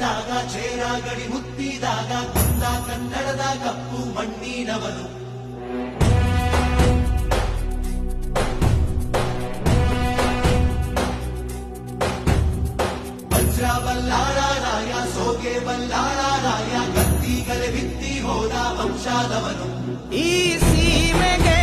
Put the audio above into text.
ಮುತ್ತಿದಾಗ ಚೇರಾಗಡಿ ಮುತ್ತಿದಾಗ ಕುಂದ ಕನ್ನಡದ ಕಪ್ಪು ಮಣ್ಣಿನವನು. ವಜ್ರ ಬಲ್ಲಾಳರಾಯ ಸೋಗೆ ಬಲ್ಲಾಳರಾಯ ಗದ್ದಿಗಲೆ ಬಿತ್ತಿ ಹೋದ ವಂಶಾದವನು. ಈ ಸೀಮೆಗೆ